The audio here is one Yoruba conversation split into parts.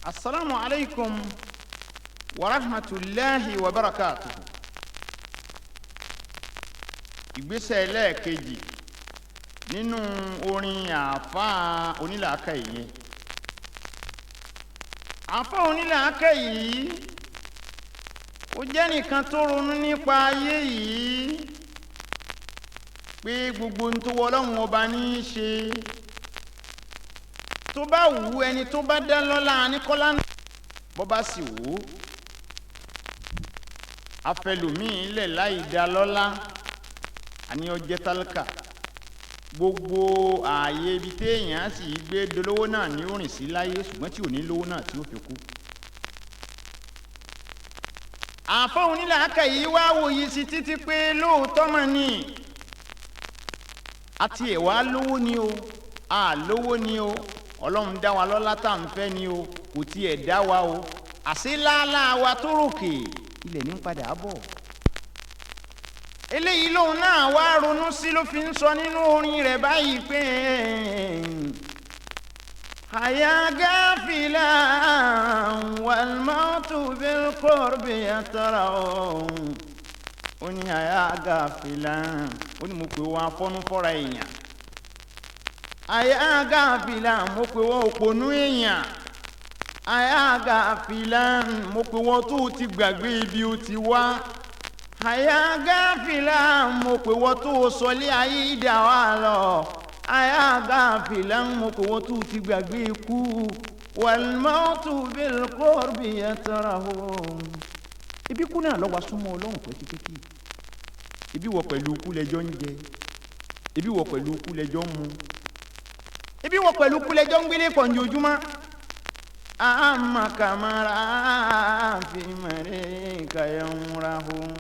Assalamu alaikum wa rahmatullahi wa barakatuh. Ìgbésẹ̀ ẹlẹ́ẹ̀kejì nínú orin àfáà onílàákàyè yẹn. Àfáà onílàákàyè yìí ó jẹ́ nìkan tó ronú nípa ayé yìí pé gbogbo ohun tó wọ Ọlọ́run ọba ní í ṣe tó bá wù ẹni tó bá dá lọ́lá ní kọ́lá bọ́ bá sì wù ú afẹlòmíì lẹ̀ láì dá lọ́lá àní ọjẹ́ tálíkà gbogbo ààyè ibi téèyàn sì gbé dolówó náà ní orin sí láyé ṣùgbọ́n tí ò ní lówó náà tí ó fi kú. àfọ́ onílàákàyè wá wòye sí títí pé lóòótọ́ mà ní àti ẹ̀wà lówó ni o àlówó ni o Ọlọ́run dá wa lọ́lá tá à ń fẹ́ ni o kò tiẹ̀ dá wa o àṣé láàlá wa tó ròkè ilẹ̀ ní padà bọ̀. Eléyìí lòun náà wá ronú sí ló fi ń sọ nínú orin rẹ̀ báyìí pé àyà gáfìlà wàlmọ́tò bílkọ́rbì àtàrà ọ̀hún ó ní àyà gáfìlà ó ní mo pè wọ́n afọ́nú fọ́ra èèyàn àyà gáfìlà mo pè wọ́n òpònú èèyàn àyà gáfìlà mo pè wọ́n tó ti gbàgbé ibi ó ti wá àyà gáfìlà mo pè wọ́n tó sọlé ayé ìdá wa lọ àyà gáfìlà mo pè wọ́n tó ti gbàgbé ikú wàlmọ́tò bílkọ́rbì yatarahum. ibi kú náà lọ́wọ́ súnmọ́ Ọlọ́run pẹ́kípẹ́kí ibi wọ pẹ̀lú ikú lẹ́jọ́ ń jẹ ibi wọ pẹ̀lú ikú lẹ́jọ́ ń mu ibi wọ pẹ̀lú ikú lẹ́jọ́ ń gbélé pọ̀ ní ojúmọ́ àmà kàmárà fi mẹ́rẹ́ kàyọ̀nrahùn.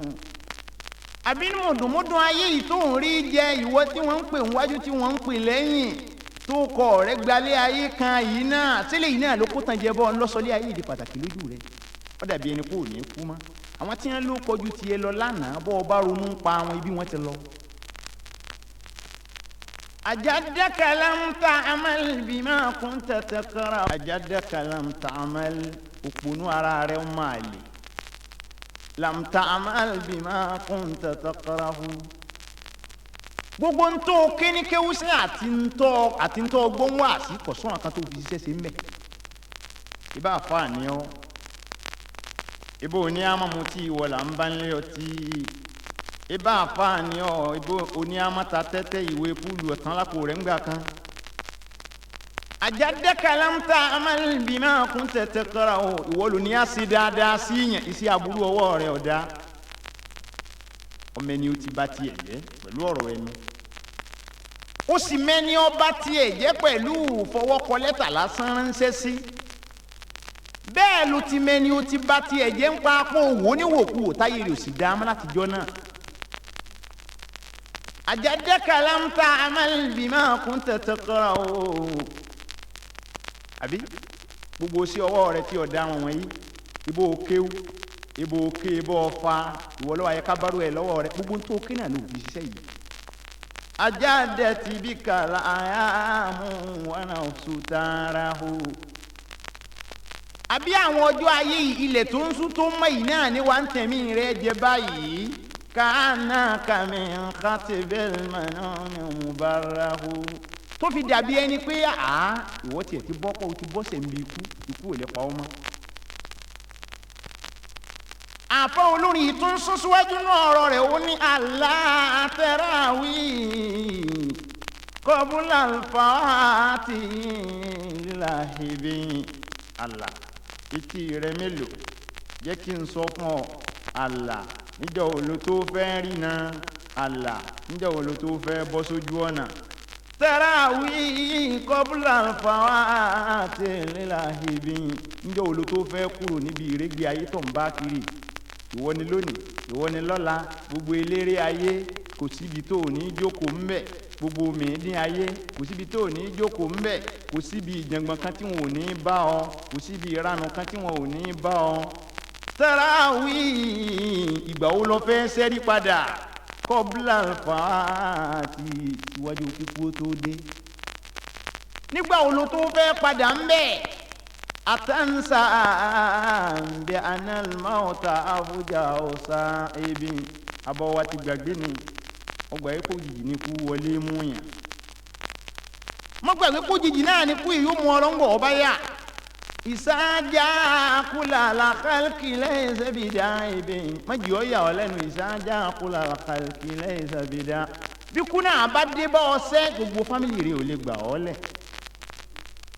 àbí mọ̀dùnmọ́dún ayé yìí tó ń rí jẹ ìwọ tí wọ́n ń pè níwájú tí wọ́n ń pè lẹ́yìn tó kọ̀ rẹ̀ gbalé ayé kan yìí náà sílẹ̀ yìí náà ló kó tàn jẹ bọ́ ńlọ́sọ̀lé ayé ìdí pàtàkì lójú rẹ̀ ó dàbí ẹni kó ní kú mọ́ àwọn tí wọ́n ló kọjú tiẹ̀ lọ lánàá bọ́ ọ bá ronú pa àwọn ibi wọ́n ti lọ. أجدك لم تعمل بما كنت تكره أجدك لم تعمل وكونوا على مالي لم تعمل بما كنت تكره gbogbo ntọ́ kéníké wúsẹ́ àti ntọ́ gbọ́n wá sí kọ̀sọ́nà kan tó fi ṣiṣẹ́ sí mbẹ́ ibà àfààní ọ́ ibò ní àmàmù tí ìwọ là ń bá ń lé ọtí ibà àfààní ọ ibo oní amata tẹ́tẹ́ ìwé púùlù ọ̀tán lápò rẹ̀ ńgbà kan. àjàdẹ́ka lámta amálbìmá kún tẹ̀tẹ̀ kọ́ra o ìwọ ló ní àṣì dáadáa sí yàn iṣẹ́ aburú ọwọ́ rẹ̀ ọ̀dá. ọmọ ẹni ó ti bá tiẹ̀ jẹ́ pẹ̀lú ọ̀rọ̀ ẹnu ó sì mẹ́ni ó bá tiẹ̀ jẹ́ pẹ̀lú fọwọ́kọ lẹ́tà lásán ránṣẹ́ sí. bẹ́ẹ̀ ló ti mẹ́ni ó ti bá tiẹ̀ jẹ́ ń pa apò òwò níwòkú táyé rẹ̀ ò sì dá mọ́ látijọ́ náà. أجدك لم تعمل بما كنت تقرأ àbí gbogbo sí ọwọ́ rẹ̀ tí ọ̀dá wọn wọ̀nyí ibo kéwú ibo ké ibo ọ̀fà ìwọ lọ́wọ́ ayé kábàrú ẹ̀ lọ́wọ́ rẹ̀ gbogbo tó ké náà ló fi ṣiṣẹ́ yìí. أجدت بك الأيام ونفستاره àbí àwọn ọjọ́ ayé ilẹ̀ tó ń sún tó mọ́ yìí náà ni wà ń tẹ̀mí rẹ̀ jẹ báyìí. كأنك من خطب المنام مبره tó fi dàbí ẹni pé ìwọ tiẹ̀ ti bọ́ pọ̀ o ti bọ́ sẹ̀ ń bi ikú ò lè pa ọ́ mọ́. àfọ olórin yìí tó ń sún síwájú náà ọ̀rọ̀ rẹ̀ ó ní aláàtẹ̀ráwí kọ́bùlà fàátì láhìbí àlà etí rẹ̀ mélòó jẹ́ kí n sọ fún ọ àlà níjọ́ wo ló tó fẹ́ rí na àlà níjọ́ wo ló tó fẹ́ bọ́ sójú ọ̀nà. tẹ́ráwí kọ́bùlà fàwátì lílàhìbí níjọ́ wo ló tó fẹ́ kúrò níbi ìrégbé ayé tó ń bá kiri. ìwọ ni lónìí ìwọ ni lọ́la gbogbo eléré ayé kò síbi tó ní jókòó ńbẹ̀ gbogbo mìíndín ayé kò síbi tó ní jókòó ńbẹ̀ kò síbi ìjàngbọ̀n kan tí wọn ò ní bá ọ kò síbi ìranù kan tí wọn ò ní bá ọ. tẹ́ráwí ìgbà wo lọ fẹ́ sẹ́rí padà kọ́bùlà fàátì ìwájú kíkú tó dé. nígbà wo ló tó fẹ́ padà ń bẹ̀ atansa bi anal mauta afuja saibi abawa ti gbàgbé ni ọgbà yìí kó jìjì ní kú wọlé mú yàn má gbàgbé kó jìjì náà ní kú yìí ó mú ọlọ́ngbọ̀ ọba yá ìsáájá kúlà làkàlkì lẹ́yìn sẹ́bìdá ibi má jì ọ́ yà ọ́ lẹ́nu ìsáájá kúlà làkàlkì lẹ́yìn sẹ́bìdá bí kú náà bá dé bá ọ sẹ́ gbogbo fámìlì rẹ̀ ò lè gbà ọ́ lẹ̀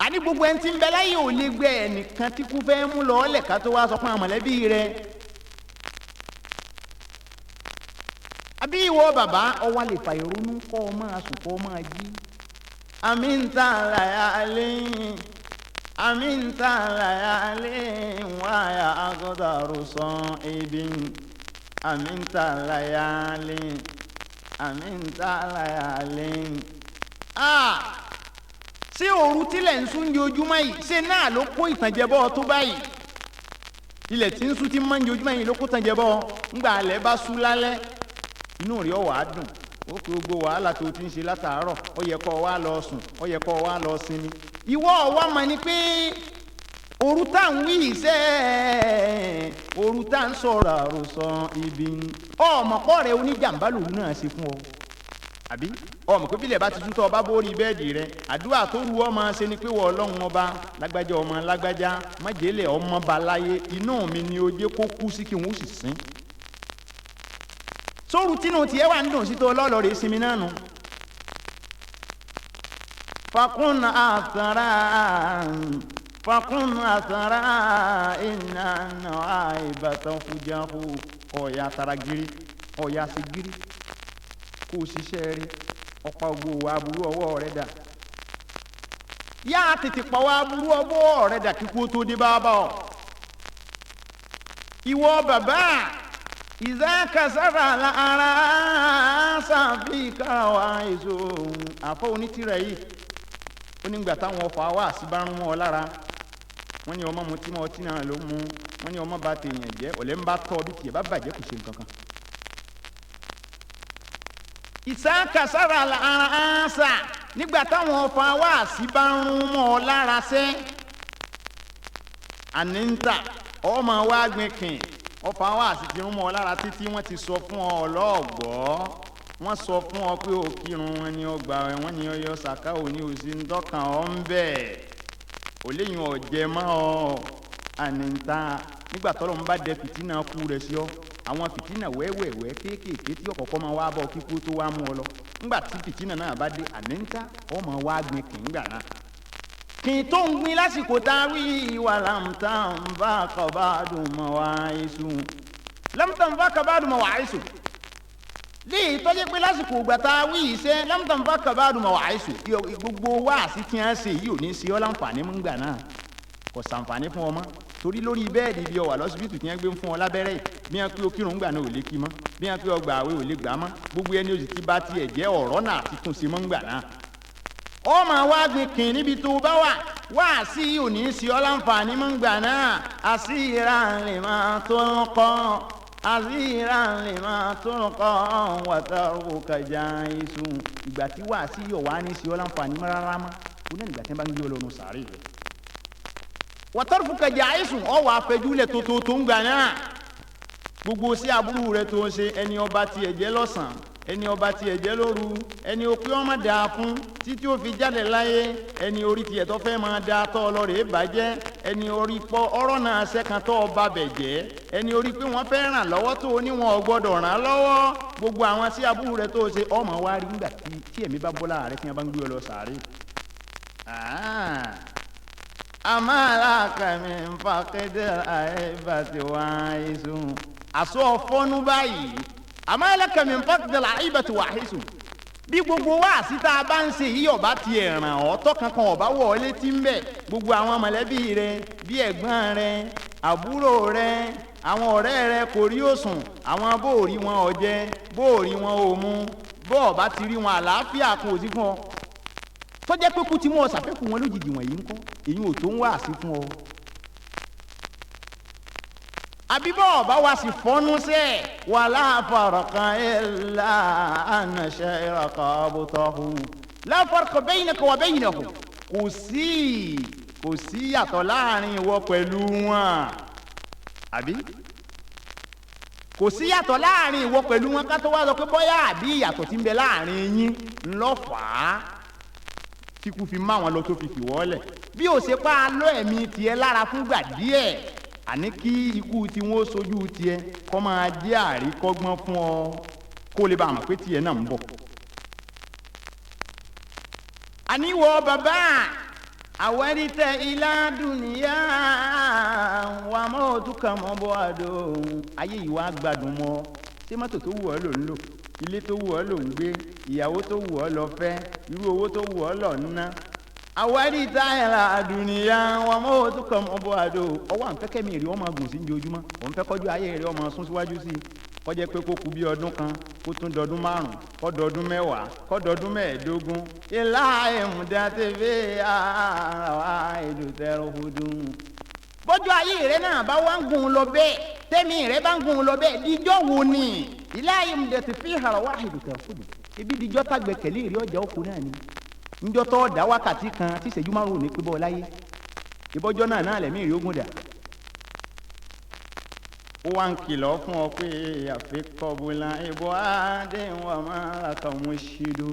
àní gbogbo ẹni tí ń bẹ láyé ò lè gbẹ ẹnìkan tí kú fẹ́ mú lọ ọ́lẹ̀ ká tó wá sọ fún àmọ̀lẹ́bí rẹ̀ àbí ìwọ bàbá ọwọ́ lè fa ìrònú kọ́ ọ máa sùn kọ́ ọ máa jí àmì ń ta làyàlẹ́ àmì ń ta làyàlẹ́ wáyà agọ́dàrú sàn ebi àmì ń ta làyàlẹ́ àmì ń ta làyàlẹ́ ṣé òru tílẹ̀ ń sún di ojúmọ́ yìí ṣé náà ló kó ìtànjẹ bọ́ tó báyìí ilẹ̀ tí ń sún tí máa ń di ojúmọ́ yìí ló kó ìtànjẹ bọ́ ńgbà alẹ́ bá sú lálẹ́ inú rẹ̀ ó wá dùn ó fi gbogbo wàhálà tó ti ń ṣe látàárọ̀ ó yẹ kó wá lọ sùn ó yẹ kó wá lọ sinmi ìwọ ọwọ́ mọ̀ ni pé òru tá ń wí iṣẹ́ òru tá ń sọ̀rọ̀ àròsọ ibi ọmọkọ́ rẹ̀ oníjàmbá lòun náà ṣe fún ọ àbí ọmọ pé bílẹ̀ bá ti tútọ́ ọba bórí bẹ́ẹ̀dì rẹ àdúrà tó ru ọmọ ṣe ni pé wọ́n ọlọ́run ọba lágbájá ọmọ lágbájá májèlé ọmọ bá láyé inú mi ni ó jẹ́ kó kú sí kí wọ́n sì sìn sóòrù tínú tiẹ̀ wà ń dùn sí tó lọ́lọ́ rẹ̀ sinmi náà nù. fakun asara iná náà ìbátan fújáfú ọ̀yà taragiri ọ̀yà segiri kó o ṣiṣẹ́ rí ọ̀pá ògbó aburú ọwọ́ rẹ̀ dà yá tètè pa wá aburú ọwọ́ rẹ̀ dà kíkú tó dé bá bá ọ. ìwọ bàbá ìzá kasara la ara sàfíkà wá èso àfọ onítìrẹ yìí ó nígbà táwọn ọfọ àwa àṣìbá ń wọn lára wọn ní ọmọ mutí mọ ọtí náà ló mú wọn ní ọmọ bá tèèyàn jẹ ọ̀lẹ ń bá tọ bí tiẹ̀ bá bàjẹ́ kò ṣe nǹkan kan. ìzá kasara la ara sà nígbà táwọn ọfọ àwa àṣìbá ń mọ ọ lára sẹ àníńtà ọmọ wa gbin kìn ọfà wa sì ti ń mọ ọ lára títí wọ́n ti sọ fún ọ ọlọ́ọ̀gbọ́ wọ́n sọ fún ọ pé òkìrun wọn ni ọgbà wọn ni ọyọ sàká òní òsì ń dọ́kàn ọ ń bẹ̀ ò léyìn ọ̀jẹ̀ mọ́ ọ àníńtà nígbà tọ́lọ́ ń bá dẹ fìtínà kú rẹ̀ sí ọ àwọn fìtínà wẹ́wẹ́wẹ́ kéékèèké tí ọ̀kọ̀ọ̀kọ́ máa wá bọ̀ kíkú tó wá mú ọ lọ nígbà tí fìtínà náà bá dé àníńtà ọmọ wa gbin kì í gbà náà kì í tó ń gbin lásìkò tá a wí wà láǹtà ń bá kọ̀bádùn mọ́ wá èso láǹtà ń bá kọ̀bádùn mọ́ wá èso lè tọ́jú pé lásìkò ìgbà tá a wí iṣẹ́ láǹtà ń bá kọ̀bádùn mọ́ wá èso gbogbo wáàsí tí wọ́n ṣe yìí ò ní ṣe ọ́ láǹfààní mú gbà náà kò sàǹfààní fún ọ mọ́ torí lórí bẹ́ẹ̀dì bí ọ wà lọ́sibítù tí wọ́n gbé fún ọ lábẹ́rẹ́ yìí bí wọ́n pé o kírun gbà náà ò lè kí mọ́ bí wọ́n pé ọgbà àwẹ̀ ò lè gbà mọ́ gbogbo ẹni oṣù tí bá tiẹ̀ jẹ́ ọ̀rọ̀ náà ti tún ṣe mọ́ gbà náà ọmọ wa gbin kìn níbi tó bá wà wá sí òní sí ọ láǹfààní mọ́ gbà náà àṣìíra lè máa tó ń kọ́ àṣìíra lè máa tó ń kọ́ wàtàrú kàjá iṣu ìgbà tí wá sí yọ̀ wá ní sí ọ láǹfààní mọ́ rárá mọ́ ó náà nígbà tí wọ́n bá ń gbé ọ lọ́nu sàárè rẹ̀ wàtàrú kàjá iṣu ọ wà fẹjúlẹ̀ tó ń gbà náà gbogbo sí aburú rẹ̀ tó ń ṣe ẹni ọba tiẹ̀ jẹ́ lọ́sàn-án ẹni ọba tiẹ̀ jẹ́ lóru ẹni òpin ọmọ dáa fún títí ó fi jáde láyé ẹni orí tiẹ̀ tó fẹ́ máa dáa tọ́ ọlọ́rẹ̀ bàjẹ́ ẹni orí pọ́ ọ̀rọ̀ náà sẹ́kàn tó ọba bẹ̀ jẹ́ ẹni orí pé wọ́n fẹ́ ràn lọ́wọ́ tó oníwọ̀n ọgbọ́dọ̀ ràn lọ́wọ́ gbogbo àwọn sí aburú rẹ̀ tó ṣe ọmọ wa rí nígbà tí ẹ̀mí bá bọ́lá rẹ̀ tí wọ́n bá ń gbé ọ lọ sàárè. àmàlà kàmí fàkẹ́dẹ́ àìbàtì wáyé sùn àsọ fọ́nú báyìí àmọ́ ẹlẹ́kẹ̀mí fọ́tìdẹ̀lá ìbẹ̀tì wàhísù bí gbogbo wa síta bá ń ṣe yí ọba ti ràn ọ́ tọkànkan ọba wọ̀ ọ́ létí ń bẹ̀ gbogbo àwọn mọ̀lẹ́bí rẹ bí ẹ̀gbọ́n rẹ àbúrò rẹ àwọn ọ̀rẹ́ rẹ kò rí òsùn àwọn bóòrí wọn ọ̀jẹ́ bóòrí wọn ò mú bọ́ọ̀bá ti rí wọn àlàáfíà kò sí fún ọ tó jẹ́ pé kú tí wọ́n ṣàfẹ́kù wọn lójijì wọ̀nyí ń kọ́ èyí ò tó ń wá sí fún ọ. àbíbọ̀ ọba wa sì fọ́nú sẹ́ wala farqa illa anna shayraka abtahu la farqa baynaka wa baynahu kò kò sí yàtọ̀ láàrin ìwọ pẹ̀lú wọn àbí kò sí yàtọ̀ láàrin ìwọ pẹ̀lú wọn ká tó wá sọ pé bóyá àbí ìyàtọ̀ tí ń bẹ láàrin yín ńlọ́fàá tí kú fi má wọn lọ tó fi fìwọ́lẹ̀ bí ó ṣe pa á lọ ẹ̀mí tiẹ̀ lára fúngbà díẹ̀ àní kí ikú tí wọ́n sojú tiẹ̀ kọ́ máa jẹ́ àríkọ́gbọ́n fún ọ kó lè bá a mọ̀ pé tiẹ̀ náà ń bọ̀. àníwọ̀ bàbá àwẹ̀rìtẹ̀ ilá dùnìyà wà mọ́ òtúkà mọ́ bọ́ àdó ayé yìí wá gbádùn mọ́ ṣé mọ́tò tó wù ọ́ lò ń lò ilé tó wù ọ́ lò ń gbé ìyàwó tó wù ọ́ lọ fẹ́ irú owó tó wù ọ́ lọ ná àwẹ̀rìtẹ̀ ilá dùnìyà wà mọ́ òtúkà mọ́ bọ́ àdó ọwọ́ àǹfẹ́kẹ́mi rí ọmọ gùn sí ojoojúmọ́ òun fẹ́ kọjú ayé rí ọmọ sún síwájú sí i kọjá pé kó kú bí ọdún kan kó tún dọdún márùn kó dọdún mẹ́wàá kó dọdún mẹ́ẹ̀ẹ́dógún ilá ìmùdá tẹ̀fẹ́ àwa ìlú tẹ̀rọ̀hùdùn. bọ́jú ayé rẹ náà bá wá ń gùn lọ bẹ́ẹ̀ tẹ́mi rẹ bá ń gùn lọ bẹ́ẹ̀ díjọ́ wo ni ilá ìmùdá tẹ̀fẹ́ àwa ìlú tẹ̀rọ̀hùdùn. ibi díjọ́ tàgbẹ̀kẹ̀lé ìrí ọjà òkú náà ni níjọ́ tó dá wákàtí kan tí ìṣẹ́jú márùn-ún ní pébọ́ láyé ìbọ́jọ́ náà lẹ̀mí ìrí ogun dà. ó wá ń kìlọ̀ fún ọ pé àfikọ́bùlà ìbò àdéhùn àmàlàkà wọn ṣèlú.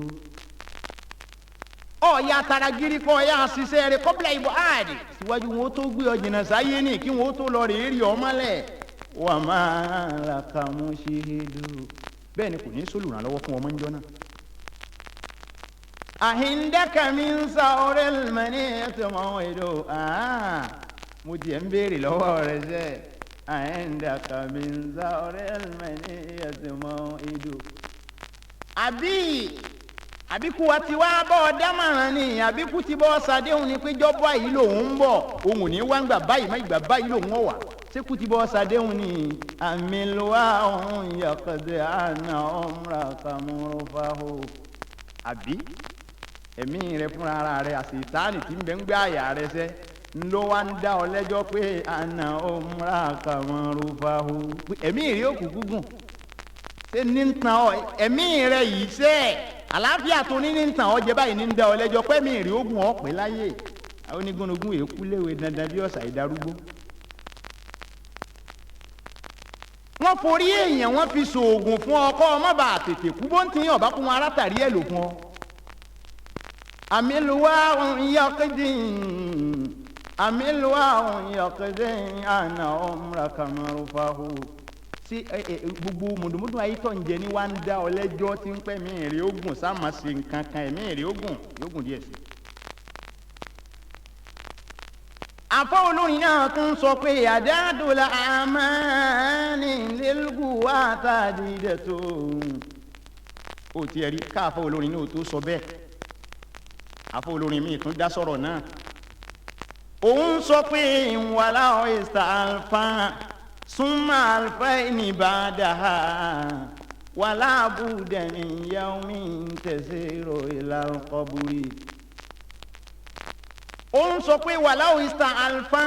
ọ̀ya taragiri kọ́ ọ̀ya ṣiṣẹ́ rẹ̀ kọ́bùlà ìbò àdé síwájú wọn tó gbé ọ jìnnà sáyé ní kí wọn tó lọ rèé rí ọ mọ́lẹ̀ wà àmàlàkà wọn ṣèlú. bẹ́ẹ̀ ni kò ní sólùrànlọ́wọ́ fún ọmọ níjọ́ náà. àhíndẹ́kà mi ń sa ọ̀rẹ́ lẹ́mọ̀ní ẹ̀tọ́ mọ́ èdò mo tiẹ̀ ń béèrè lọ́wọ́ rẹ̀ sẹ́ẹ̀. عندك من زهر المنية موعد àbí kú wa ti wá bọ́ dámọ̀ràn ni àbí kú ti bọ́ ṣàdéhùn ni pé jọ́bọ́ yìí lòun ń bọ̀ òun ò ní wá ń gbà báyìí má ìgbà báyìí lòun ọ̀ wá ṣé kú ti bọ́ ṣàdéhùn ni àmì lọ́wọ́ òun yàkọ̀dẹ̀ àná ọ̀mùrà kàmúrúfàhó àbí ẹ̀mí rẹ fúnra ara rẹ àṣìṣàánì tí ń bẹ ń gbé àyà rẹ sẹ́ ńlọ wa ń dá ọ lẹ́jọ́ pé àná ọmúra kàmọ́rúfàhù ẹ̀mí rẹ òkú gúngùn ṣé ní ń tan ọ ẹ̀mí rẹ yìí ṣe àlàáfíà tó ní ń tan ọ jẹ báyìí ní ń dá ọ lẹ́jọ́ pé ẹ̀mí rẹ ògùn ọ pẹ́ láyé àwọn onígunugún èkú léwe dandan bí ọ̀sà ìdarúgbó. wọ́n forí èèyàn wọ́n fi ṣoògùn fún ọkọ ọmọ bá tètè kú bó ń tin ọ̀bá kún wọn arátàrí ẹ̀ lò fún ọ. àmì lùwà òun yọkẹ́dìn amilwa yaqdin ana umra kamarufahu sí gbogbo mùdùmùdù ayé tó ń jẹ ní wá ń dá ọ lẹ́jọ́ tí ń pẹ́ mí èrè ogun sáàmà sí nǹkan kan ẹ̀mí èrè ogun yógun díẹ̀ sí. àfọ olórin náà tún sọ pé àdáàdúlà àmánì lélùkù wà tàdídẹ̀ tó ó tiẹ̀ rí káàfọ olórin náà tó sọ bẹ́ẹ̀ àfọ olórin míì tún dá sọ̀rọ̀ náà. òun sọ pé ìwàlá ọ̀ẹ́sà alfa súnmọ́ alfa ìnìbàdà wàlá àbúdẹ̀ni yaomi tẹ̀síro ìlàkọ̀bùrì. òun sọ pé ìwàlá ọ̀ẹ́sà alfa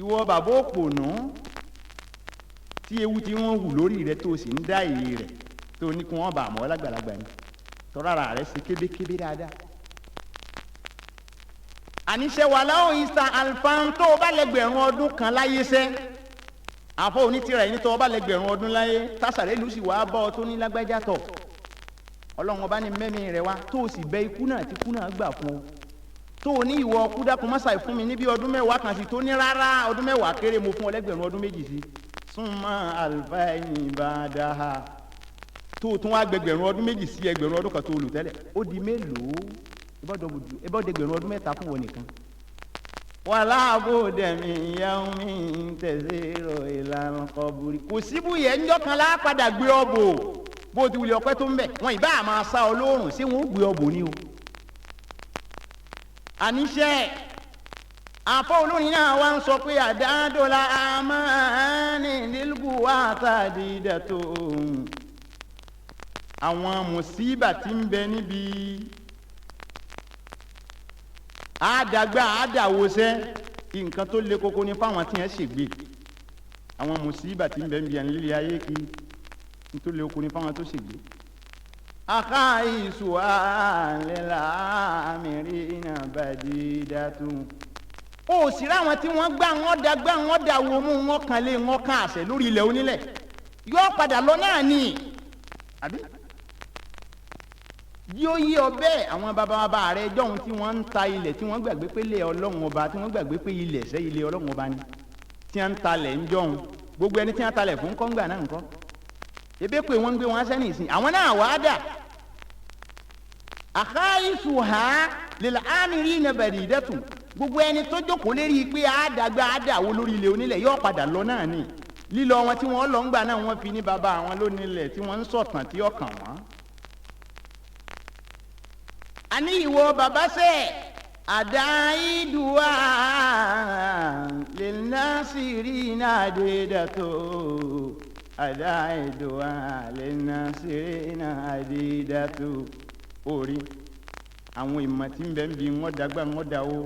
ìwọ bàbá òpònú tí ewu tí wọ́n hù lórí rẹ tó sì ń dá èyí rẹ̀ tó ní kí wọ́n bá àmọ́ lágbàlagbà ni tọ́ra rẹ̀ sí kébékébé dáadáa. àníṣe wà láwọn ìsà alfan tó o bá lẹ́gbẹ̀rún ọdún kan láyé sẹ́ àfọ onítìrà yìí tó o bá lẹ́gbẹ̀rún ọdún láyé tásàrẹ́ lù sí wàá bọ́ ọ tó ní lágbájá tọ̀ ọlọ́run ọba ní mẹ́mí rẹ wá tó o sì bẹ ikú náà tí ikú náà gbà fún ọ tó o ní ìwọ ọkú dákun má ṣàì fún mi níbi ọdún mẹ́wàá kan sí tó ní rárá ọdún mẹ́wàá kéré mo fún ọ lẹ́gbẹ̀rún ọdún méjì sí súnmọ́ àlùfáàyìn ìbàdàhà tó o tún wá gbẹgbẹ̀rún ọdún méjì sí ẹgbẹ̀rún ọdún kan tó o lò tẹ́lẹ̀ ó di mélòó ìbọ̀dẹ̀gbẹ̀rún ọdún mẹ́ta fún wọn nìkan. wàhálà àbòdẹ̀mí yaomi tẹ̀síro ìlànà kọ̀bùrì kò síbúyẹ ńjọ́ kan lápadà gbé ọ̀bò bó ti wulẹ̀ ọpẹ́ tó ń bẹ̀ wọn ìbá máa sá ọ lóòrùn sí wọn ó gbé ọ̀bò ni o. àníṣe àfọ olórin náà wá ń sọ pé àdáńdọ́là àmánì nílùú àtàdídẹ̀ tó àwọn mùsíbà tí ń bẹ níbi àdàgbà àdàwọsẹ nǹkan tó le koko ní fáwọn tí yẹn ṣègbè àwọn mùsíbà tí ń bẹ ń bí ẹni lílé ayé kí n tó le koko ní fáwọn tó ṣègbè. àkàìsù àlẹ́là mìíràn bàdídàtú ó sì ráwọn tí wọ́n gbá wọn dá wo mú wọn kan lé wọn kan àṣẹ lórí ilẹ̀ onílẹ̀ yóò padà lọ náà ni àbí yóò yí ọ bẹ́ẹ̀ àwọn bàbá rẹ jọ̀hún tí wọ́n ń ta ilẹ̀ tí wọ́n gbàgbé pé ilẹ̀ ọlọ́run ọba tí wọ́n gbàgbé pé ilẹ̀ ṣẹ́ ilẹ̀ ọlọ́run ọba ni tí wọ́n ń talẹ̀ ń jọ̀hún gbogbo ẹni tí wọ́n talẹ̀ fún kọ́ngbà náà nǹkan ebe pé wọ́n ń gbé wọn sẹ́ni ìsìn àwọn náà wàá dà àkáyísù ha lil amirina baridatu gbogbo ẹni tó jókòó lérí pé àádágbá àádáwó lórí ilẹ̀ onílẹ̀ yóò padà lọ náà ni lílọ wọn tí wọ́n lọ ń gbà náà wọ́n fi ní bàbá àwọn lónílẹ̀ tí wọ́n ń sọ̀tàn tí ọkàn wọn. àní ìwọ bàbá sẹ́ àdáìdùwà lil nasirina adidatu àdáìdùwà lil nasirina adidatu orí àwọn ìmọ̀ tí ń bẹ ń bi wọ́n dàgbà wọ́n dà ó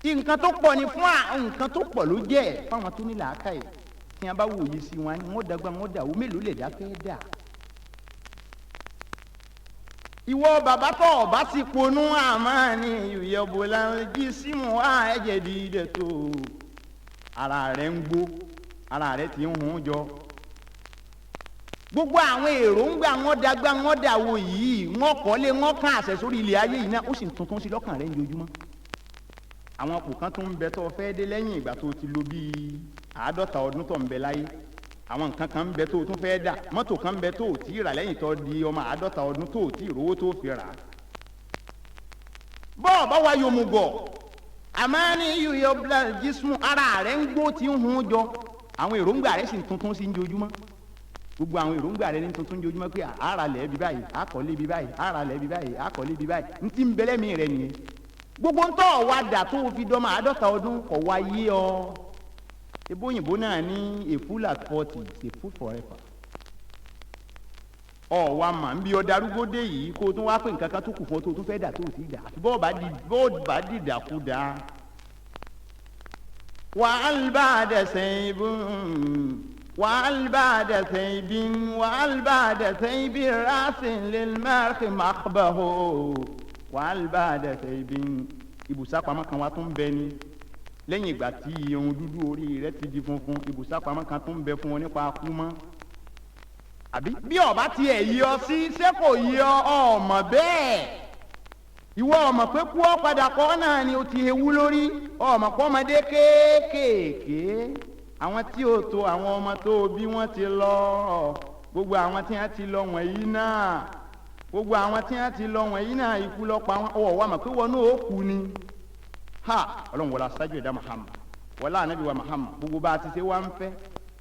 nǹkan tó pọ̀ ni fún nǹkan tó pọ̀ ló jẹ́ fáwọn tó ní làákàyè tí wọ́n bá wòye sí wọn ni wọ́n dàgbà wọ́n dà ó mélòó lè dákẹ́ dà. ìwọ bàbá tó ọba ti ponú àmọ́ ni ìyẹ̀bùlà jí símù ẹ̀jẹ̀ dídẹ̀ tó ara rẹ̀ ń gbó ara rẹ̀ ti ń hun jọ gbogbo àwọn èròǹgbà wọn dàgbà wọn dàwọ yìí wọn kọ́lé wọn kàn àṣẹ sórí ilẹ̀ ayé yìí náà ó sì ń tuntun sí lọ́kàn rẹ̀ ń jojúmọ́ àwọn ọkùnrin kan tó ń bẹ tó fẹ́ dé lẹ́yìn ìgbà tó ti lò bíi 50 ọdún tó ń bẹ láyé àwọn nǹkan kan ń bẹ tó tún fẹ́ dà mọ́tò kan ń bẹ tó tí ì rà lẹ́yìn tó di ọmọ 50 ọdún tó tí ì rówó tó fi rà á bọ́ọ̀ bá wá yomugọ̀ àmọ́ ní yíyọ jísmù ara rẹ̀ ń gbó tí ń hun jọ àwọn èròǹgbà rẹ̀ sì ń tuntun sí ń jojúmọ́ gbogbo àwọn èròǹgbà rẹ̀ ní tuntun jojúmọ́ pé ara lẹ̀ bí báyìí akọ̀lé bí báyìí ara lẹ̀ bí báyìí akọ̀lé bí báyìí ń ti ń bẹ́lẹ́ mi rẹ̀ nìyẹn gbogbo ń tọ́ wa dà tó fi dọ́mọ 50 ọdún kọ̀ wá yé ọ ebó òyìnbó náà ní a fool at 40 is a fool forever ọ wa mà ń bí ọ darúgbó dé yìí kó o tún wá pé nǹkan kan tó kù fún ọ tó o tún fẹ́ dà tó o ti dà àti bọ́ọ̀ bá dìdà kú dà وألباد ثيب وألباد ثيب راس للمرخ مخبه وألباد ثيب ibùsápamọ́ kan wá tún bẹ ni lẹ́yìn ìgbà tí irun dúdú orí rẹ̀ ti di funfun ibùsápamọ́ kan tún bẹ fún ọ nípa kú mọ́ àbí bí ọba tiẹ̀ yí ọ sí ṣé kò yí ọ ọmọ bẹ́ẹ̀ ìwọ ọmọ pé kú ọ padà kọ́ náà ni o ti ewu lórí ọmọ pọ́ ọmọdé kéékèèké àwọn tí o tó àwọn ọmọ tó o bí wọ́n ti lọ gbogbo àwọn tí wọ́n ti lọ wọ̀nyí náà gbogbo àwọn tí wọ́n ti lọ wọ̀nyí náà ikú lọ pa wọn ọwọ́ wa mọ̀ pé wọn náà ó kú ni ha ọlọ́run wọlé aṣáájú ẹ̀dá Muhammad wọlé ànábì wa Muhammad gbogbo bá a ti ṣe wá ń fẹ́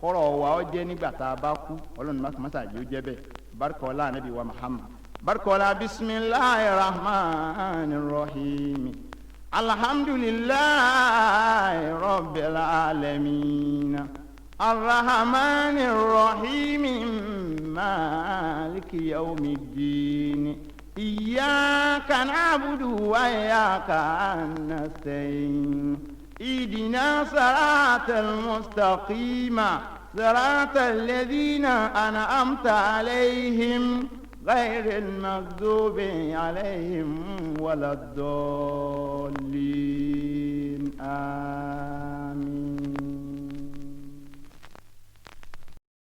kọ́rọ̀ wa ọ jẹ́ nígbà tá a bá kú ọlọ́run mọ́sàájú ó jẹ́ bẹ́ẹ̀ barika wọlé ànábì wa Muhammad barika wọlé bismillahir rahmanir rahim alhamdulillahi rabbil alamin arrahmanir rahim maliki yawmiddin iyyaka na'budu wa iyyaka nasta'in اهدنا صراط المستقيم صراط الذين أنعمت عليهم غير المغضوب عليهم ولا الضالين